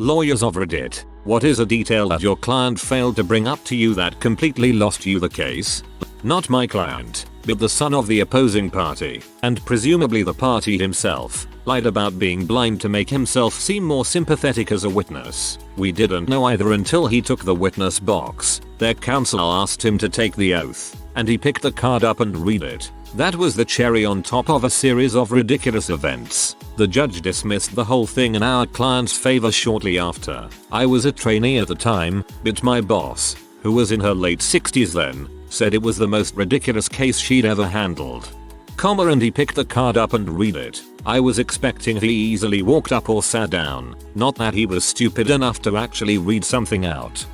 Lawyers of Reddit, what is a detail that your client failed to bring up to you that completely lost you the case? Not my client, but the son of the opposing party, and presumably the party himself, lied about being blind to make himself seem more sympathetic as a witness. We didn't know either until he took the witness box. Their counsel asked him to take the oath, and he picked the card up and read it. That was the cherry on top of a series of ridiculous events. The judge dismissed the whole thing in our client's favor shortly after. I was a trainee at the time, but my boss, who was in her late 60s then, said it was the most ridiculous case she'd ever handled. And he picked the card up and read it. I was expecting he easily walked up or sat down, not that he was stupid enough to actually read something out.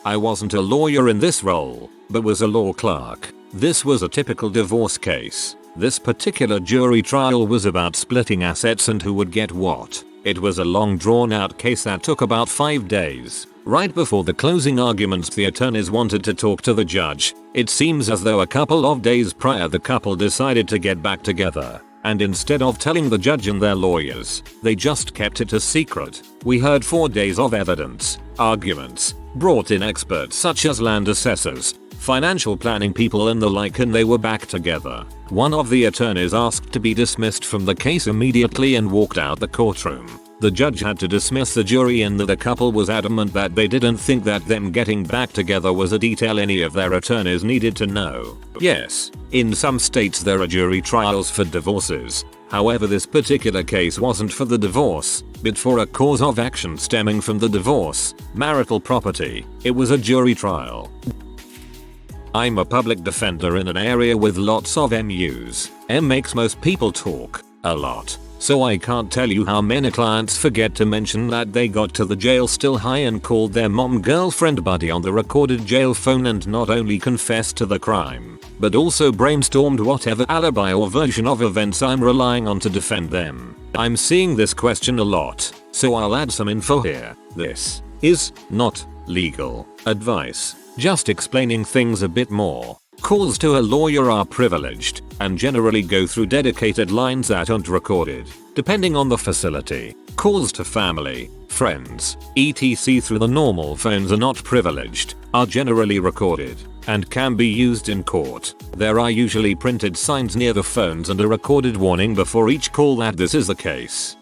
I wasn't a lawyer in this role, but was a law clerk. This was a typical divorce case. This particular jury trial was about splitting assets and who would get what. It was a long drawn out case that took about 5 days. Right before the closing arguments, the attorneys wanted to talk to the judge. It seems as though a couple of days prior the couple decided to get back together. And instead of telling the judge and their lawyers, they just kept it a secret. We heard 4 days of evidence, arguments, brought in experts such as land assessors, financial planning people and the like, and they were back together. One of the attorneys asked to be dismissed from the case immediately and walked out the courtroom. The judge had to dismiss the jury, and the couple was adamant that they didn't think that them getting back together was a detail any of their attorneys needed to know. Yes, in some states there are jury trials for divorces. However, this particular case wasn't for the divorce, but for a cause of action stemming from the divorce, marital property. It was a jury trial. I'm a public defender in an area with lots of MUs. M makes most people talk a lot. So I can't tell you how many clients forget to mention that they got to the jail still high and called their mom girlfriend buddy on the recorded jail phone and not only confessed to the crime, but also brainstormed whatever alibi or version of events I'm relying on to defend them. I'm seeing this question a lot, so I'll add some info here. This is not legal advice, just explaining things a bit more. Calls to a lawyer are privileged and generally go through dedicated lines that aren't recorded. Depending on the facility, calls to family, friends, etc. through the normal phones are not privileged, are generally recorded, and can be used in court. There are usually printed signs near the phones and a recorded warning before each call that this is the case.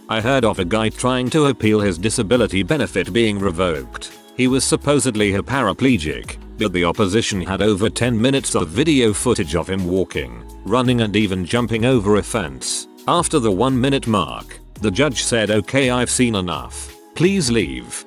I heard of a guy trying to appeal his disability benefit being revoked. He was supposedly a paraplegic, but the opposition had over 10 minutes of video footage of him walking, running and even jumping over a fence. After the 1 minute mark, the judge said, "Okay, I've seen enough. Please leave."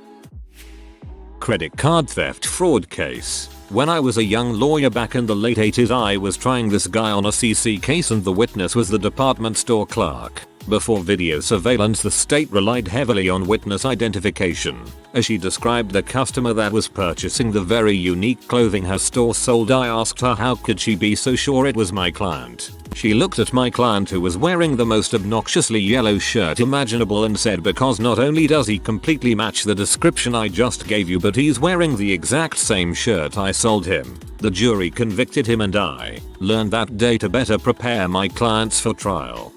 Credit card theft fraud case. When I was a young lawyer back in the late 80s, I was trying this guy on a CC case and the witness was the department store clerk. Before video surveillance, the state relied heavily on witness identification. As she described the customer that was purchasing the very unique clothing her store sold, I asked her how could she be so sure it was my client. She looked at my client, who was wearing the most obnoxiously yellow shirt imaginable, and said, "Because not only does he completely match the description I just gave you, but he's wearing the exact same shirt I sold him." The jury convicted him and I learned that day to better prepare my clients for trial.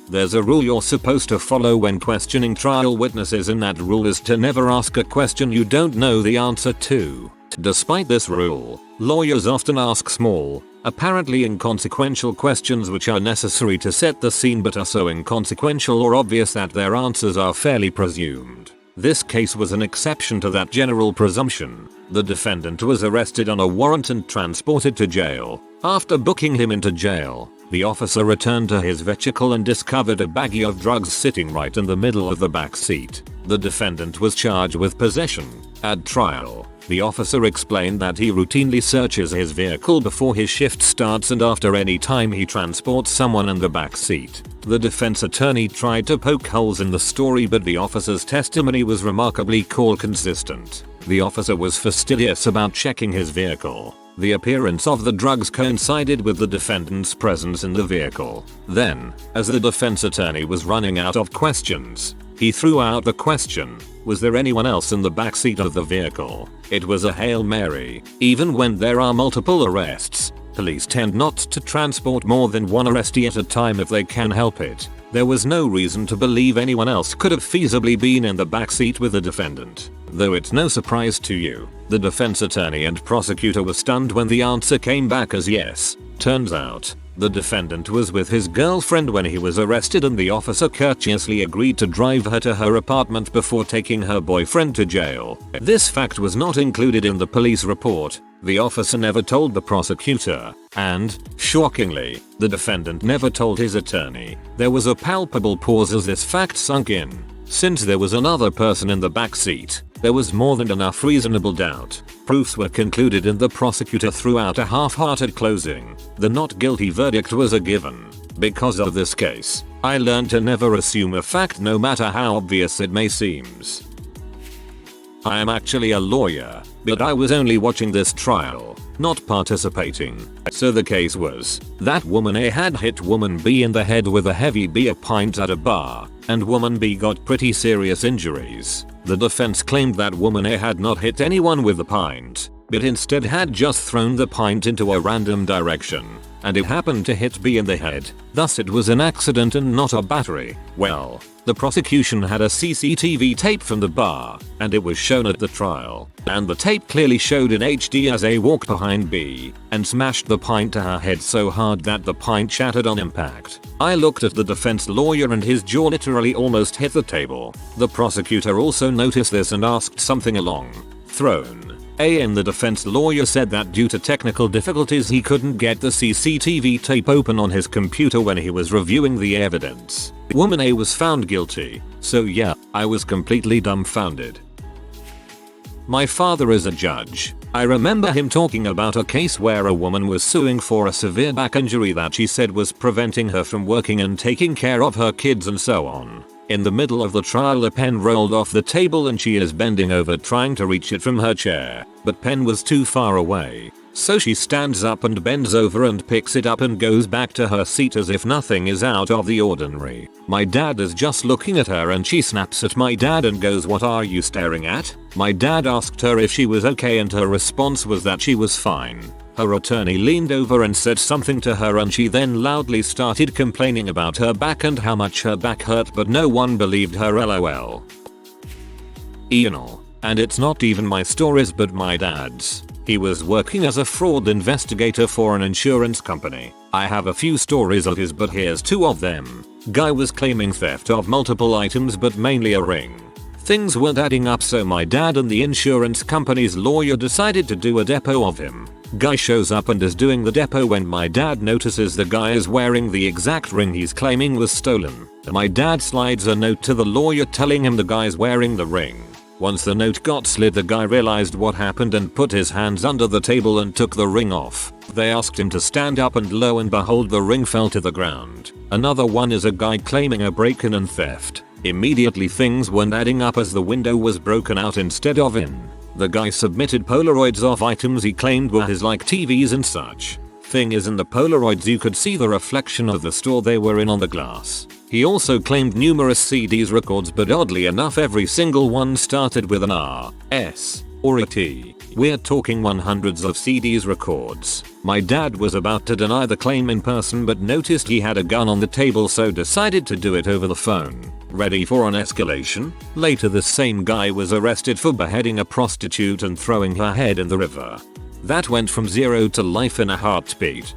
There's a rule you're supposed to follow when questioning trial witnesses, and that rule is to never ask a question you don't know the answer to. Despite this rule, lawyers often ask small, apparently inconsequential questions which are necessary to set the scene but are so inconsequential or obvious that their answers are fairly presumed. This case was an exception to that general presumption. The defendant was arrested on a warrant and transported to jail. After booking him into jail, the officer returned to his vehicle and discovered a baggie of drugs sitting right in the middle of the back seat. The defendant was charged with possession. At trial, the officer explained that he routinely searches his vehicle before his shift starts and after any time he transports someone in the back seat. The defense attorney tried to poke holes in the story, but the officer's testimony was remarkably consistent. The officer was fastidious about checking his vehicle. The appearance of the drugs coincided with the defendant's presence in the vehicle. Then, as the defense attorney was running out of questions, he threw out the question, "Was there anyone else in the backseat of the vehicle?" It was a Hail Mary. Even when there are multiple arrests, police tend not to transport more than one arrestee at a time if they can help it. There was no reason to believe anyone else could have feasibly been in the backseat with the defendant. Though it's no surprise to you, the defense attorney and prosecutor were stunned when the answer came back as yes. Turns out, the defendant was with his girlfriend when he was arrested and the officer courteously agreed to drive her to her apartment before taking her boyfriend to jail. This fact was not included in the police report. The officer never told the prosecutor, and, shockingly, the defendant never told his attorney. There was a palpable pause as this fact sunk in. Since there was another person in the back seat, there was more than enough reasonable doubt. Proofs were concluded and the prosecutor threw out a half-hearted closing. The not guilty verdict was a given. Because of this case, I learned to never assume a fact no matter how obvious it may seem. I am actually a lawyer, but I was only watching this trial, not participating. So the case was that woman A had hit woman B in the head with a heavy beer pint at a bar, and woman B got pretty serious injuries. The defense claimed that woman A had not hit anyone with the pint, but instead had just thrown the pint into a random direction, and it happened to hit B in the head. Thus it was an accident and not a battery. Well, the prosecution had a CCTV tape from the bar, and it was shown at the trial, and the tape clearly showed in HD as A walked behind B and smashed the pint to her head so hard that the pint shattered on impact. I looked at the defense lawyer and his jaw literally almost hit the table. The prosecutor also noticed this and asked something along thrown. The defense lawyer said that due to technical difficulties he couldn't get the CCTV tape open on his computer when he was reviewing the evidence. Woman A was found guilty, so yeah, I was completely dumbfounded. My father is a judge. I remember him talking about a case where a woman was suing for a severe back injury that she said was preventing her from working and taking care of her kids and so on. In the middle of the trial a pen rolled off the table and she is bending over trying to reach it from her chair, but pen was too far away. So she stands up and bends over and picks it up and goes back to her seat as if nothing is out of the ordinary. My dad is just looking at her and she snaps at my dad and goes, "What are you staring at?" My dad asked her if she was okay and her response was that she was fine. Her attorney leaned over and said something to her and she then loudly started complaining about her back and how much her back hurt, but no one believed her, lol. And it's not even my stories but my dad's. He was working as a fraud investigator for an insurance company. I have a few stories of his but here's two of them. Guy was claiming theft of multiple items but mainly a ring. Things weren't adding up so my dad and the insurance company's lawyer decided to do a depo of him. Guy shows up and is doing the depo when my dad notices the guy is wearing the exact ring he's claiming was stolen. My dad slides a note to the lawyer telling him the guy's wearing the ring. Once the note got slid the guy realized what happened and put his hands under the table and took the ring off. They asked him to stand up and lo and behold the ring fell to the ground. Another one is a guy claiming a break-in and theft. Immediately things weren't adding up as the window was broken out instead of in. The guy submitted Polaroids of items he claimed were his like TVs and such. Thing is in the Polaroids you could see the reflection of the store they were in on the glass. He also claimed numerous CDs records but oddly enough every single one started with an R, S, or a T. We're talking hundreds of CDs records. My dad was about to deny the claim in person but noticed he had a gun on the table so decided to do it over the phone. Ready for an escalation? Later the same guy was arrested for beheading a prostitute and throwing her head in the river. That went from 0 to life in a heartbeat.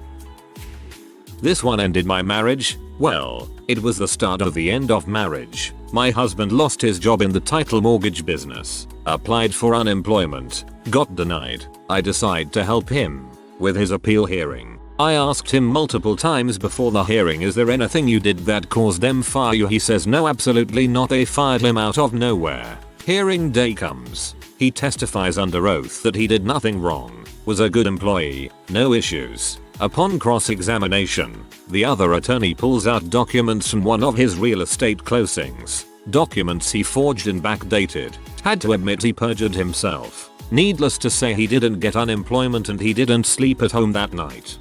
This one ended my marriage. Well, it was the start of the end of marriage. My husband lost his job in the title mortgage business, applied for unemployment, got denied. I decided to help him with his appeal hearing. I asked him multiple times before the hearing, is there anything you did that caused them fire you? He says no, absolutely not, they fired him out of nowhere. Hearing day comes. He testifies under oath that he did nothing wrong, was a good employee, no issues. Upon cross-examination, the other attorney pulls out documents from one of his real estate closings. Documents he forged and backdated. Had to admit he perjured himself. Needless to say he didn't get unemployment and he didn't sleep at home that night.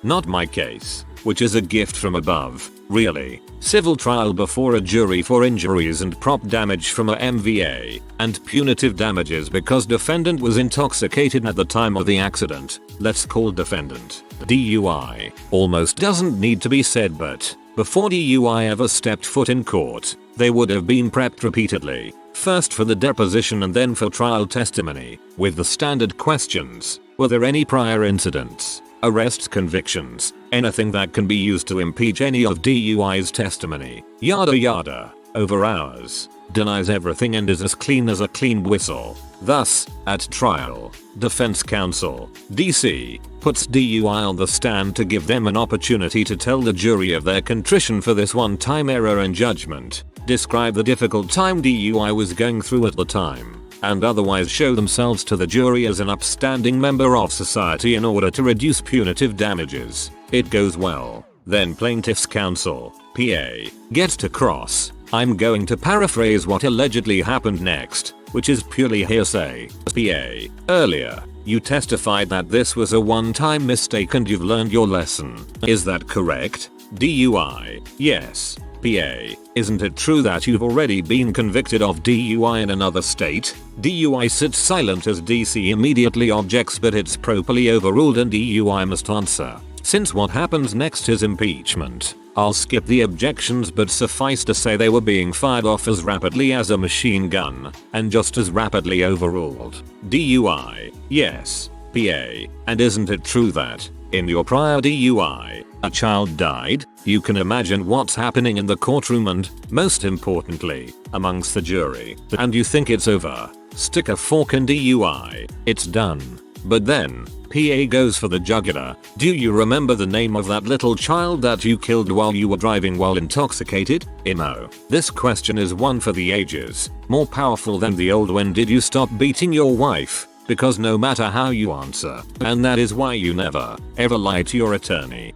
Not my case, which is a gift from above, really. civil trial before a jury for injuries and prop damage from a MVA, and punitive damages because defendant was intoxicated at the time of the accident. Let's call defendant DUI. Almost doesn't need to be said, but before DUI ever stepped foot in court, they would have been prepped repeatedly, first for the deposition and then for trial testimony, with the standard questions. Were there any prior incidents, arrests, convictions, anything that can be used to impeach any of DUI's testimony, yada yada. Over hours, denies everything and is as clean as a clean whistle. Thus, at trial, defense counsel, DC, puts DUI on the stand to give them an opportunity to tell the jury of their contrition for this one-time error in judgment, describe the difficult time DUI was going through at the time, and otherwise show themselves to the jury as an upstanding member of society in order to reduce punitive damages. It goes well. Then plaintiff's counsel, PA, gets to cross. I'm going to paraphrase what allegedly happened next, which is purely hearsay. PA, earlier, you testified that this was a one-time mistake and you've learned your lesson. Is that correct? DUI, yes. PA, isn't it true that you've already been convicted of DUI in another state? DUI sits silent as DC immediately objects, but it's properly overruled and DUI must answer. Since what happens next is impeachment, I'll skip the objections, but suffice to say they were being fired off as rapidly as a machine gun, and just as rapidly overruled. DUI, yes. PA, and isn't it true that, in your prior DUI, a child died? You can imagine what's happening in the courtroom and, most importantly, amongst the jury. And you think it's over. Stick a fork in DUI. It's done. But then, PA goes for the jugular. Do you remember the name of that little child that you killed while you were driving while intoxicated? Imo. This question is one for the ages. More powerful than the old "when did you stop beating your wife?" Because no matter how you answer, and that is why you never, ever lie to your attorney.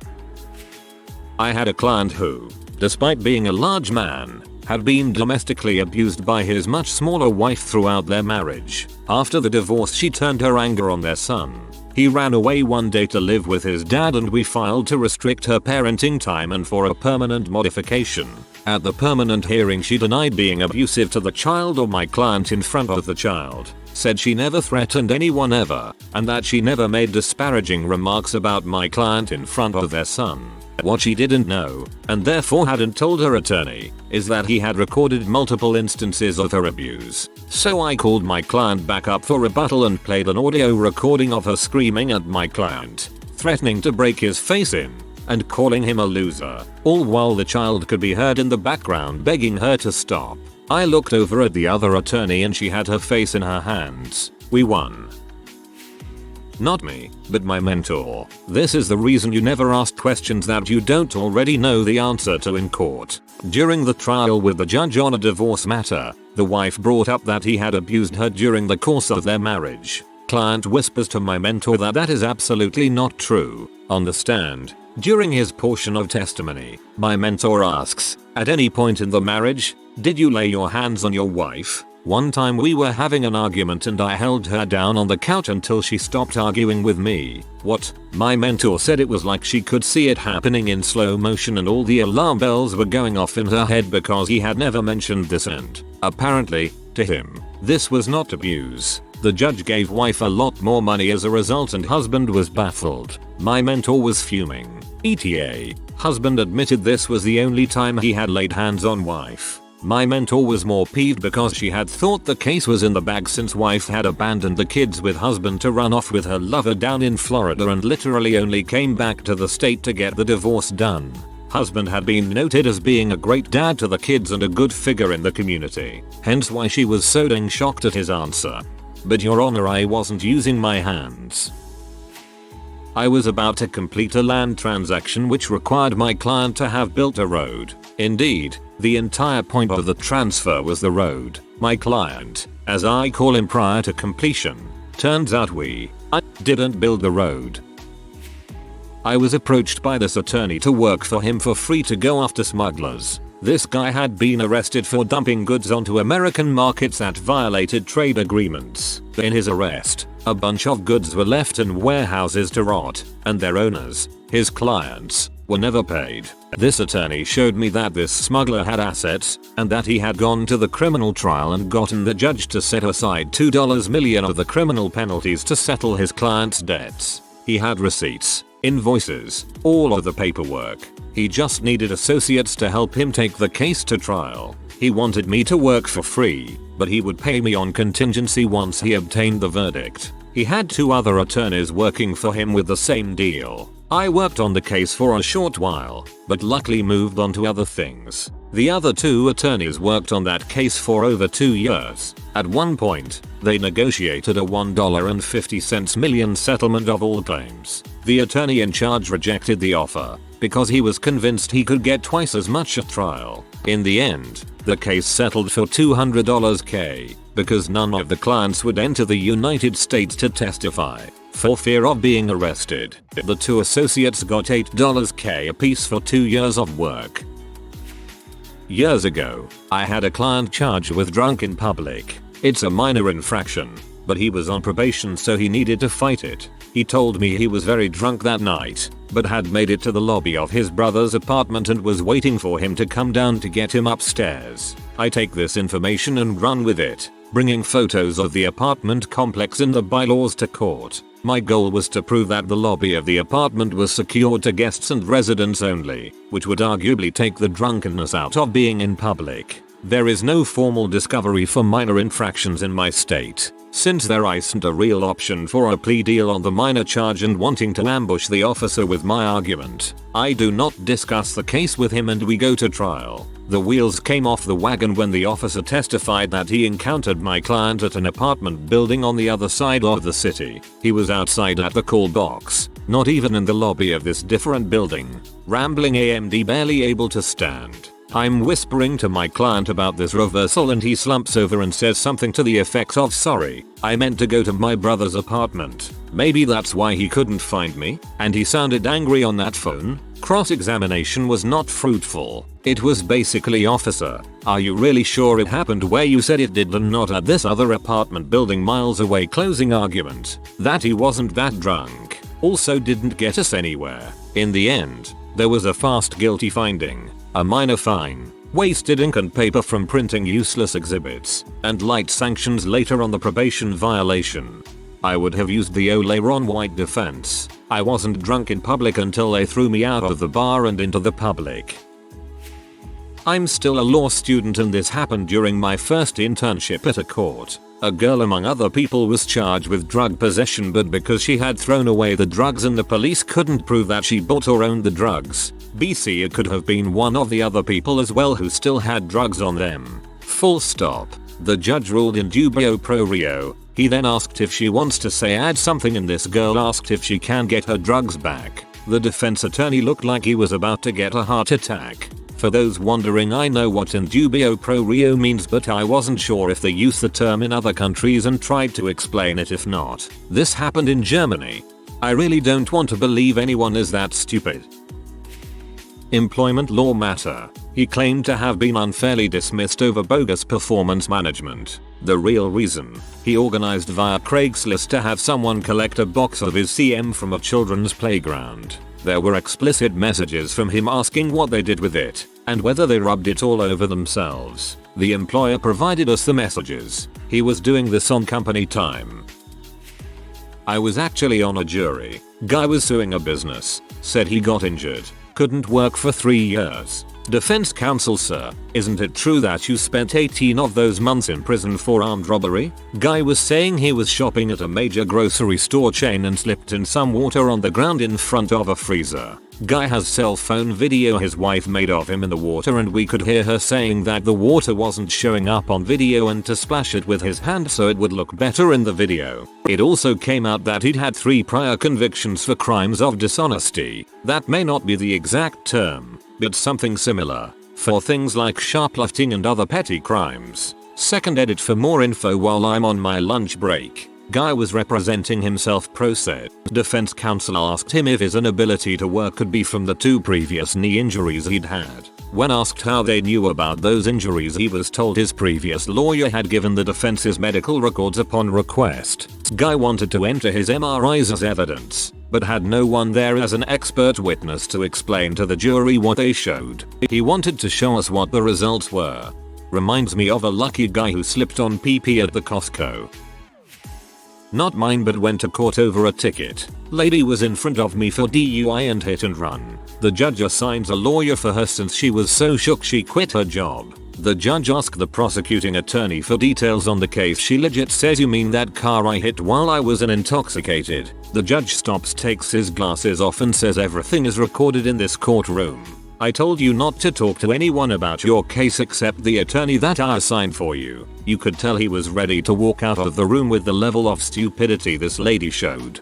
I had a client who, despite being a large man, had been domestically abused by his much smaller wife throughout their marriage. After the divorce, she turned her anger on their son. He ran away one day to live with his dad and we filed to restrict her parenting time and for a permanent modification. At the permanent hearing, she denied being abusive to the child or my client in front of the child, said she never threatened anyone ever, and that she never made disparaging remarks about my client in front of their son. What she didn't know, and therefore hadn't told her attorney, is that he had recorded multiple instances of her abuse. So I called my client back up for rebuttal and played an audio recording of her screaming at my client, threatening to break his face in, and calling him a loser, all while the child could be heard in the background begging her to stop. I looked over at the other attorney and she had her face in her hands. We won. Not me, but my mentor. This is the reason you never ask questions that you don't already know the answer to in court. During the trial with the judge on a divorce matter, the wife brought up that he had abused her during the course of their marriage. Client whispers to my mentor that that is absolutely not true. On the stand, during his portion of testimony, my mentor asks, at any point in the marriage, did you lay your hands on your wife? One time we were having an argument and I held her down on the couch until she stopped arguing with me. What? My mentor said it was like she could see it happening in slow motion and all the alarm bells were going off in her head because he had never mentioned this, and apparently, to him, this was not abuse. The judge gave wife a lot more money as a result and husband was baffled. My mentor was fuming. ETA. Husband admitted this was the only time he had laid hands on wife. My mentor was more peeved because she had thought the case was in the bag since wife had abandoned the kids with husband to run off with her lover down in Florida and literally only came back to the state to get the divorce done. Husband had been noted as being a great dad to the kids and a good figure in the community, hence why she was so dang shocked at his answer. But your honor, I wasn't using my hands. I was about to complete a land transaction which required my client to have built a road. Indeed, the entire point of the transfer was the road. My client, as I call him prior to completion, turns out I didn't build the road. I was approached by this attorney to work for him for free to go after smugglers. This guy had been arrested for dumping goods onto American markets that violated trade agreements. In his arrest, a bunch of goods were left in warehouses to rot, and their owners, his clients, were never paid. This attorney showed me that this smuggler had assets and that he had gone to the criminal trial and gotten the judge to set aside $2 million of the criminal penalties to settle his client's debts. He had receipts, invoices, all of the paperwork. He just needed associates to help him take the case to trial. He wanted me to work for free, but he would pay me on contingency once he obtained the verdict. He had 2 other attorneys working for him with the same deal. I worked on the case for a short while, but luckily moved on to other things. The other 2 attorneys worked on that case for over 2 years. At one point, they negotiated a $1.50 million settlement of all claims. The attorney in charge rejected the offer because he was convinced he could get twice as much at trial. In the end, the case settled for $200K because none of the clients would enter the United States to testify for fear of being arrested. The 2 associates got $8K apiece for 2 years of work. Years ago, I had a client charged with drunk in public. It's a minor infraction, but he was on probation, so he needed to fight it. He told me he was very drunk that night, but had made it to the lobby of his brother's apartment and was waiting for him to come down to get him upstairs. I take this information and run with it, bringing photos of the apartment complex and the bylaws to court. My goal was to prove that the lobby of the apartment was secured to guests and residents only, which would arguably take the drunkenness out of being in public. There is no formal discovery for minor infractions in my state, since there isn't a real option for a plea deal on the minor charge and wanting to ambush the officer with my argument. I do not discuss the case with him and we go to trial. The wheels came off the wagon when the officer testified that he encountered my client at an apartment building on the other side of the city. He was outside at the call box, not even in the lobby of this different building, rambling AMD, barely able to stand. I'm whispering to my client about this reversal and he slumps over and says something to the effect of, "Sorry, I meant to go to my brother's apartment." Maybe that's why he couldn't find me, and he sounded angry on that phone. Cross-examination was not fruitful. It was basically, "Officer, are you really sure it happened where you said it did and not at this other apartment building miles away?" Closing argument. That he wasn't that drunk also didn't get us anywhere. In the end, there was a fast guilty finding, a minor fine, wasted ink and paper from printing useless exhibits, and light sanctions later on the probation violation. I would have used the Ole Ron White defense. I wasn't drunk in public until they threw me out of the bar and into the public. I'm still a law student and this happened during my first internship at a court. A girl among other people was charged with drug possession, but because she had thrown away the drugs and the police couldn't prove that she bought or owned the drugs, BC, it could have been one of the other people as well who still had drugs on them. Full stop. The judge ruled in dubio pro reo. He then asked if she wants to add something and this girl asked if she can get her drugs back. The defense attorney looked like he was about to get a heart attack. For those wondering, I know what in dubio pro reo means, but I wasn't sure if they use the term in other countries and tried to explain it if not. This happened in Germany. I really don't want to believe anyone is that stupid. Employment law matter. He claimed to have been unfairly dismissed over bogus performance management. The real reason? He organized via Craigslist to have someone collect a box of his CM from a children's playground. There were explicit messages from him asking what they did with it, and whether they rubbed it all over themselves. The employer provided us the messages. He was doing this on company time. I was actually on a jury. Guy was suing a business. Said he got injured. Couldn't work for 3 years. Defense counsel: "Sir, isn't it true that you spent 18 of those months in prison for armed robbery?" Guy was saying he was shopping at a major grocery store chain and slipped in some water on the ground in front of a freezer. Guy has cell phone video his wife made of him in the water, and we could hear her saying that the water wasn't showing up on video and to splash it with his hand so it would look better in the video. It also came out that he'd had 3 prior convictions for crimes of dishonesty. That may not be the exact term, but something similar, for things like shoplifting and other petty crimes. Second edit for more info while I'm on my lunch break. Guy was representing himself pro se. Defense counsel asked him if his inability to work could be from the 2 previous knee injuries he'd had. When asked how they knew about those injuries, he was told his previous lawyer had given the defense his medical records upon request. Guy wanted to enter his MRIs as evidence. but had no one there as an expert witness to explain to the jury what they showed. He wanted to show us what the results were. Reminds me of a lucky guy who slipped on PP at the Costco. Not mine, but went to court over a ticket. Lady was in front of me for DUI and hit and run. The judge assigns a lawyer for her since she was so shook she quit her job. The judge asked the prosecuting attorney for details on the case. She legit says, "You mean that car I hit while I was intoxicated?" The judge stops, takes his glasses off and says, "Everything is recorded in this courtroom. I told you not to talk to anyone about your case except the attorney that I assigned for you." You could tell he was ready to walk out of the room with the level of stupidity this lady showed.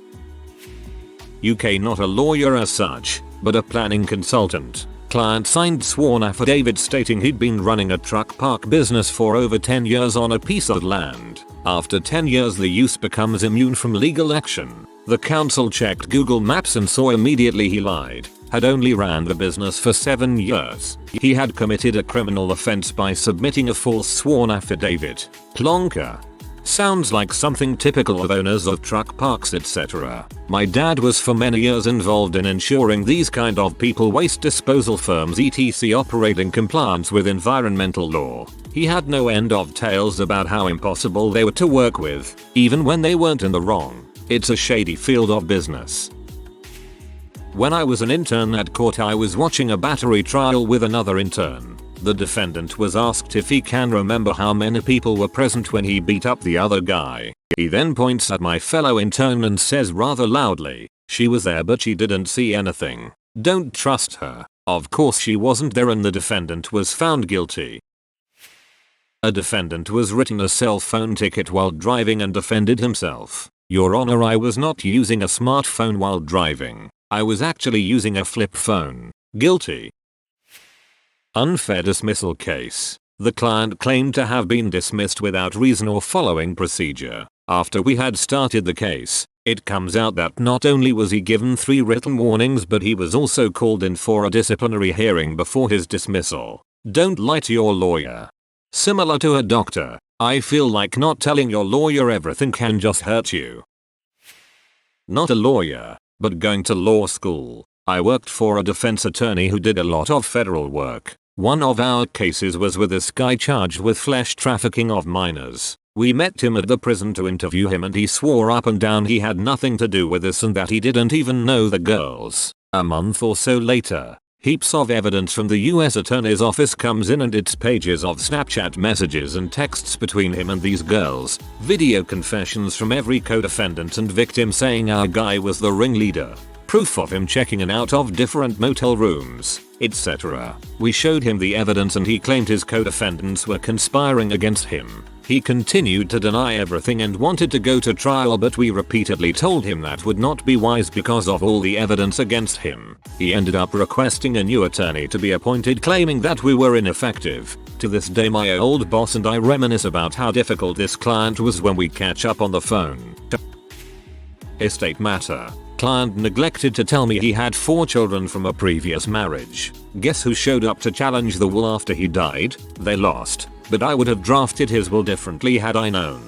UK not a lawyer as such, but a planning consultant. Client signed sworn affidavit stating he'd been running a truck park business for over 10 years on a piece of land. After 10 years the use becomes immune from legal action. The counsel checked Google Maps and saw immediately he lied. Had only ran the business for 7 years. He had committed a criminal offense by submitting a false sworn affidavit. Plonker. Sounds like something typical of owners of truck parks, etc. My dad was for many years involved in ensuring these kind of people waste disposal firms etc operate in compliance with environmental law. He had no end of tales about how impossible they were to work with, even when they weren't in the wrong. It's a shady field of business. When I was an intern at court, I was watching a battery trial with another intern. The defendant was asked if he can remember how many people were present when he beat up the other guy. He then points at my fellow intern and says rather loudly, "She was there but she didn't see anything. Don't trust her." Of course she wasn't there and the defendant was found guilty. A defendant was written a cell phone ticket while driving and defended himself. "Your Honor, I was not using a smartphone while driving. I was actually using a flip phone." Guilty. Unfair dismissal case. The client claimed to have been dismissed without reason or following procedure. After we had started the case, it comes out that not only was he given 3 written warnings, but he was also called in for a disciplinary hearing before his dismissal. Don't lie to your lawyer. Similar to a doctor, I feel like not telling your lawyer everything can just hurt you. Not a lawyer, but going to law school. I worked for a defense attorney who did a lot of federal work. One of our cases was with this guy charged with flesh trafficking of minors. We met him at the prison to interview him and he swore up and down he had nothing to do with this and that he didn't even know the girls. A month or so later, heaps of evidence from the US Attorney's Office comes in and it's pages of Snapchat messages and texts between him and these girls, video confessions from every co-defendant and victim saying our guy was the ringleader, proof of him checking in out of different motel rooms, etc. We showed him the evidence and he claimed his co-defendants were conspiring against him. He continued to deny everything and wanted to go to trial, but we repeatedly told him that would not be wise because of all the evidence against him. He ended up requesting a new attorney to be appointed, claiming that we were ineffective. To this day my old boss and I reminisce about how difficult this client was when we catch up on the phone. Estate matter. Client neglected to tell me he had 4 children from a previous marriage. Guess who showed up to challenge the will after he died? They lost, but I would have drafted his will differently had I known.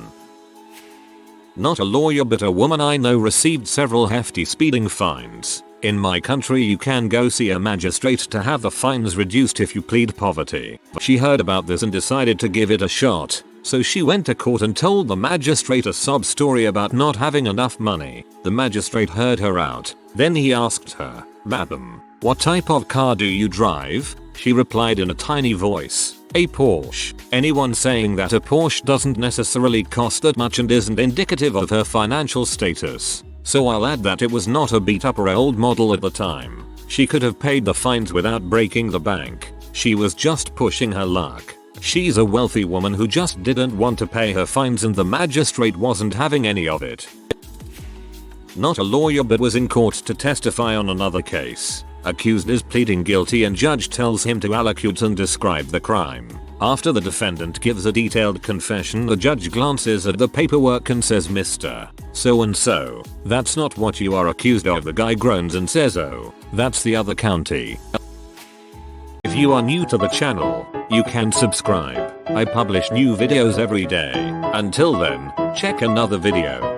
Not a lawyer, but a woman I know received several hefty speeding fines. In my country you can go see a magistrate to have the fines reduced if you plead poverty. She heard about this and decided to give it a shot. So she went to court and told the magistrate a sob story about not having enough money. The magistrate heard her out. Then he asked her, "Madam, what type of car do you drive?" She replied in a tiny voice, "A Porsche." Anyone saying that a Porsche doesn't necessarily cost that much and isn't indicative of her financial status. So I'll add that it was not a beat up or old model at the time. She could have paid the fines without breaking the bank. She was just pushing her luck. She's a wealthy woman who just didn't want to pay her fines and the magistrate wasn't having any of it. Not a lawyer, but was in court to testify on another case. Accused is pleading guilty and judge tells him to allocute and describe the crime. After the defendant gives a detailed confession, the judge glances at the paperwork and says, "Mr. So-and-so, that's not what you are accused of." The guy groans and says, "Oh, that's the other county." If you are new to the channel, you can subscribe. I publish new videos every day. Until then, check another video.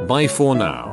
Bye for now.